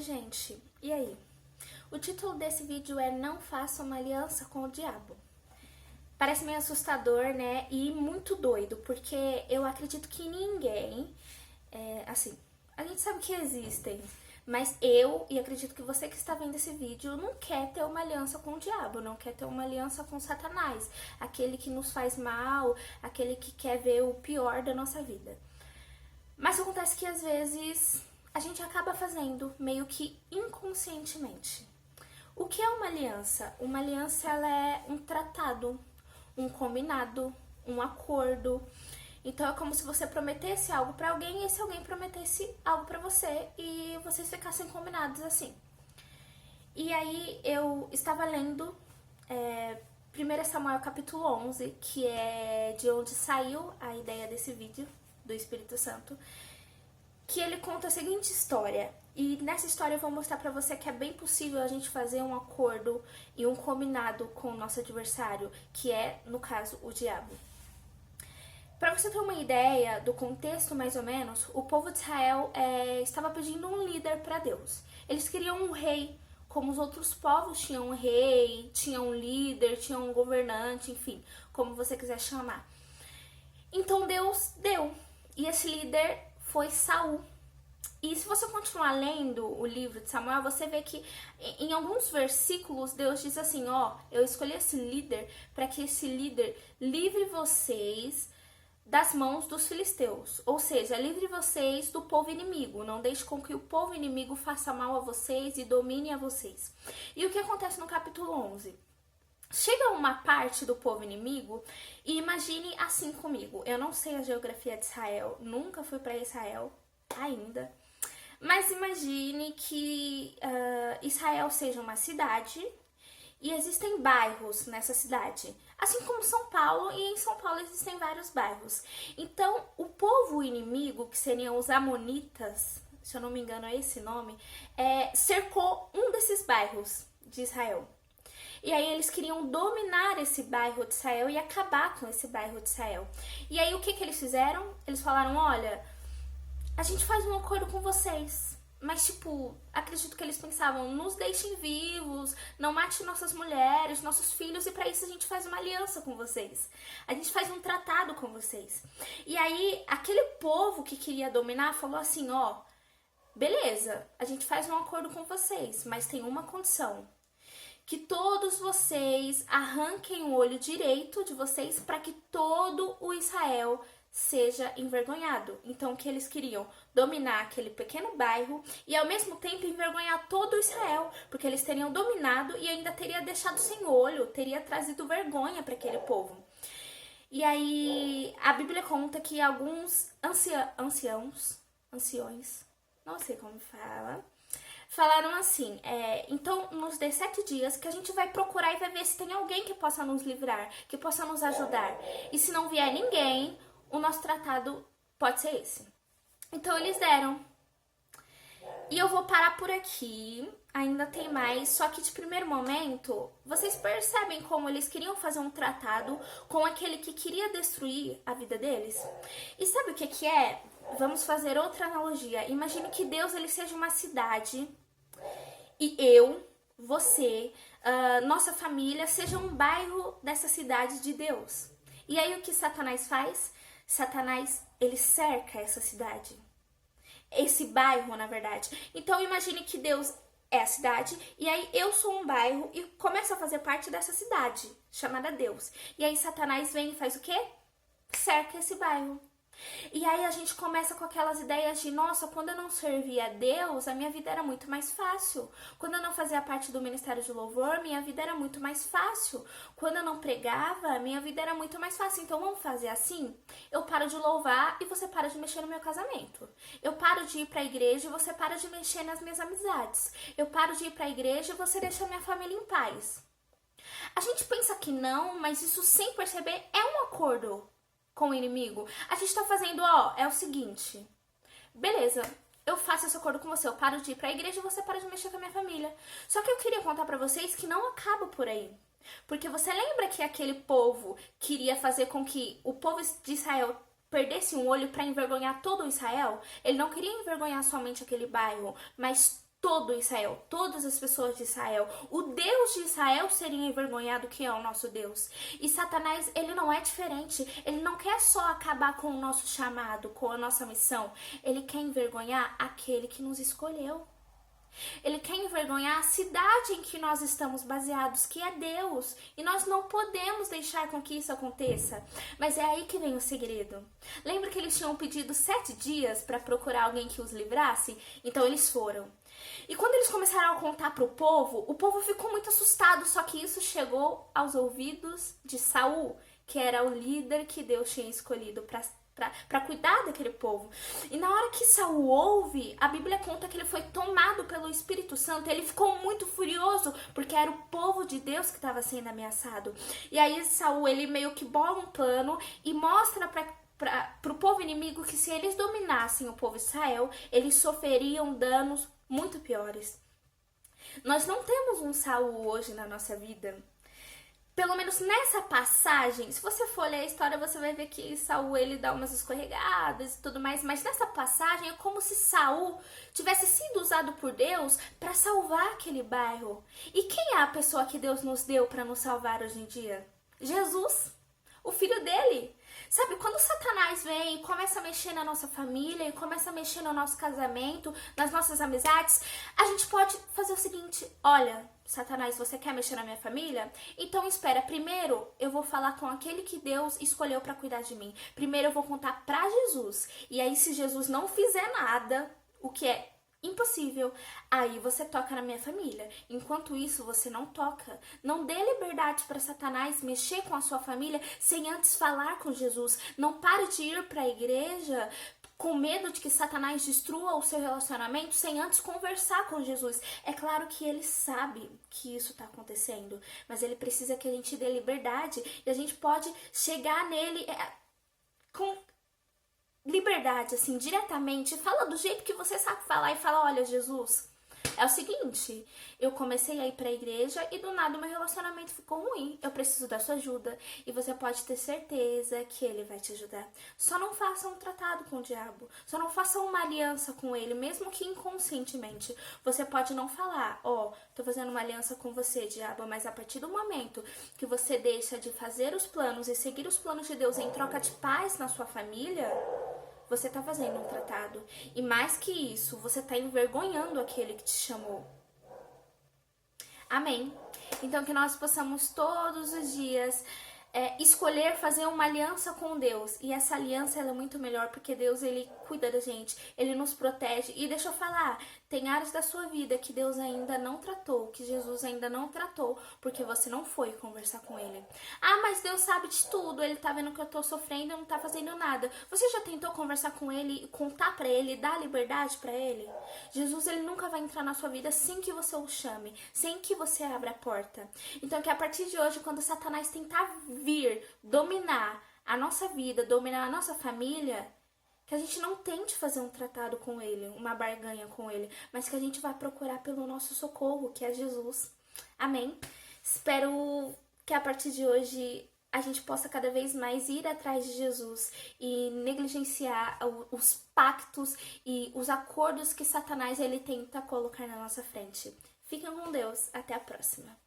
gente, e aí? O título desse vídeo é Não Faça uma Aliança com o Diabo. Parece meio assustador, né? E muito doido, porque eu acredito que ninguém, a gente sabe que existem, mas e acredito que você que está vendo esse vídeo não quer ter uma aliança com o diabo, não quer ter uma aliança com Satanás, aquele que nos faz mal, aquele que quer ver o pior da nossa vida. Mas acontece que às vezes a gente acaba fazendo meio que inconscientemente. O que é uma aliança? Uma aliança ela é um tratado, um combinado, um acordo. Então é como se você prometesse algo pra alguém e esse alguém prometesse algo pra você e vocês ficassem combinados assim. E aí eu estava lendo 1 Samuel capítulo 11, que é de onde saiu a ideia desse vídeo do Espírito Santo, que ele conta a seguinte história. E nessa história eu vou mostrar pra você que é bem possível a gente fazer um acordo e um combinado com o nosso adversário, que é, no caso, o diabo. Para você ter uma ideia do contexto, mais ou menos, o povo de Israel estava pedindo um líder para Deus. Eles queriam um rei, como os outros povos tinham um rei, tinham um líder, tinham um governante, enfim, como você quiser chamar. Então Deus deu, e esse líder foi Saul. E se você continuar lendo o livro de Samuel, você vê que em alguns versículos Deus diz assim, eu escolhi esse líder para que esse líder livre vocês das mãos dos filisteus, ou seja, livre vocês do povo inimigo, não deixe com que o povo inimigo faça mal a vocês e domine a vocês. E o que acontece no capítulo 11? Chega uma parte do povo inimigo e imagine assim comigo, eu não sei a geografia de Israel, nunca fui para Israel ainda, mas imagine que Israel seja uma cidade e existem bairros nessa cidade, assim como São Paulo, e em São Paulo existem vários bairros. Então, o povo inimigo, que seriam os amonitas, se eu não me engano é esse nome, cercou um desses bairros de Israel. E aí eles queriam dominar esse bairro de Israel e acabar com esse bairro de Israel. E aí o que eles fizeram? Eles falaram, olha, a gente faz um acordo com vocês. Mas, acredito que eles pensavam, nos deixem vivos, não mate nossas mulheres, nossos filhos, e para isso a gente faz uma aliança com vocês. A gente faz um tratado com vocês. E aí, aquele povo que queria dominar falou assim, beleza, a gente faz um acordo com vocês, mas tem uma condição. Que todos vocês arranquem o olho direito de vocês para que todo o Israel seja envergonhado. Então, o que eles queriam? Dominar aquele pequeno bairro e, ao mesmo tempo, envergonhar todo o Israel, porque eles teriam dominado e ainda teria deixado sem olho, teria trazido vergonha para aquele povo. E aí, a Bíblia conta que alguns anciões, não sei como fala, falaram assim, então nos dê 7 dias que a gente vai procurar e vai ver se tem alguém que possa nos livrar, que possa nos ajudar. E se não vier ninguém, o nosso tratado pode ser esse. Então eles deram. E eu vou parar por aqui, ainda tem mais, só que de primeiro momento, vocês percebem como eles queriam fazer um tratado com aquele que queria destruir a vida deles? E sabe o que é? Vamos fazer outra analogia. Imagine que Deus ele seja uma cidade e eu, você, nossa família seja um bairro dessa cidade de Deus. E aí o que Satanás faz? Satanás, ele cerca essa cidade. Esse bairro, na verdade. Então imagine que Deus é a cidade e aí eu sou um bairro e começo a fazer parte dessa cidade, chamada Deus. E aí Satanás vem e faz o quê? Cerca esse bairro. E aí a gente começa com aquelas ideias de, nossa, quando eu não servia a Deus, a minha vida era muito mais fácil. Quando eu não fazia parte do ministério de louvor, minha vida era muito mais fácil. Quando eu não pregava, minha vida era muito mais fácil. Então vamos fazer assim? Eu paro de louvar e você para de mexer no meu casamento. Eu paro de ir pra igreja e você para de mexer nas minhas amizades. Eu paro de ir pra igreja e você deixa a minha família em paz. A gente pensa que não, mas isso sem perceber é um acordo com o inimigo. A gente tá fazendo, é o seguinte, beleza, eu faço esse acordo com você, eu paro de ir pra igreja e você para de mexer com a minha família. Só que eu queria contar pra vocês que não acaba por aí. Porque você lembra que aquele povo queria fazer com que o povo de Israel perdesse um olho pra envergonhar todo o Israel? Ele não queria envergonhar somente aquele bairro, mas todo Israel, todas as pessoas de Israel. O Deus de Israel seria envergonhado, que é o nosso Deus. E Satanás, ele não é diferente. Ele não quer só acabar com o nosso chamado, com a nossa missão. Ele quer envergonhar aquele que nos escolheu. Ele quer envergonhar a cidade em que nós estamos baseados, que é Deus. E nós não podemos deixar com que isso aconteça. Mas é aí que vem o segredo. Lembra que eles tinham pedido 7 dias para procurar alguém que os livrasse? Então eles foram. E quando eles começaram a contar para o povo ficou muito assustado. Só que isso chegou aos ouvidos de Saul, que era o líder que Deus tinha escolhido para cuidar daquele povo. E na hora que Saul ouve, a Bíblia conta que ele foi tomado pelo Espírito Santo. Ele ficou muito furioso, porque era o povo de Deus que estava sendo ameaçado. E aí Saul, ele meio que bola um plano e mostra para o povo inimigo que se eles dominassem o povo de Israel, eles sofreriam danos muito piores. Nós não temos um Saul hoje na nossa vida. Pelo menos nessa passagem, se você for ler a história, você vai ver que Saul, ele dá umas escorregadas e tudo mais, mas nessa passagem é como se Saul tivesse sido usado por Deus para salvar aquele bairro. E quem é a pessoa que Deus nos deu para nos salvar hoje em dia? Jesus, o filho dele. Sabe, quando Satanás vem e começa a mexer na nossa família, e começa a mexer no nosso casamento, nas nossas amizades, a gente pode fazer o seguinte: olha, Satanás, você quer mexer na minha família? Então espera, primeiro eu vou falar com aquele que Deus escolheu para cuidar de mim. Primeiro eu vou contar para Jesus. E aí se Jesus não fizer nada, o que é impossível, aí você toca na minha família. Enquanto isso, você não toca. Não dê liberdade para Satanás mexer com a sua família sem antes falar com Jesus. Não pare de ir para a igreja com medo de que Satanás destrua o seu relacionamento sem antes conversar com Jesus. É claro que ele sabe que isso está acontecendo, mas ele precisa que a gente dê liberdade e a gente pode chegar nele com liberdade, assim, diretamente. Fala do jeito que você sabe falar e fala: olha, Jesus, é o seguinte, eu comecei a ir pra igreja e do nada o meu relacionamento ficou ruim. Eu preciso da sua ajuda. E você pode ter certeza que ele vai te ajudar. Só não faça um tratado com o diabo. Só não faça uma aliança com ele, mesmo que inconscientemente. Você pode não falar: ó, tô fazendo uma aliança com você, diabo, mas a partir do momento que você deixa de fazer os planos e seguir os planos de Deus em troca de paz na sua família, você está fazendo um tratado. E mais que isso, você está envergonhando aquele que te chamou. Amém? Então que nós possamos todos os dias escolher fazer uma aliança com Deus. E essa aliança ela é muito melhor porque Deus, ele cuida da gente, ele nos protege. E deixa eu falar, tem áreas da sua vida que Deus ainda não tratou, que Jesus ainda não tratou, porque você não foi conversar com ele. Ah, mas Deus sabe de tudo, ele tá vendo que eu tô sofrendo e não tá fazendo nada. Você já tentou conversar com ele, contar pra ele, dar liberdade pra ele? Jesus, ele nunca vai entrar na sua vida sem que você o chame, sem que você abra a porta. Então que a partir de hoje, quando Satanás tentar vir dominar a nossa vida, dominar a nossa família, que a gente não tente fazer um tratado com ele, uma barganha com ele, mas que a gente vá procurar pelo nosso socorro, que é Jesus. Amém? Espero que a partir de hoje a gente possa cada vez mais ir atrás de Jesus e negligenciar os pactos e os acordos que Satanás ele tenta colocar na nossa frente. Fiquem com Deus. Até a próxima.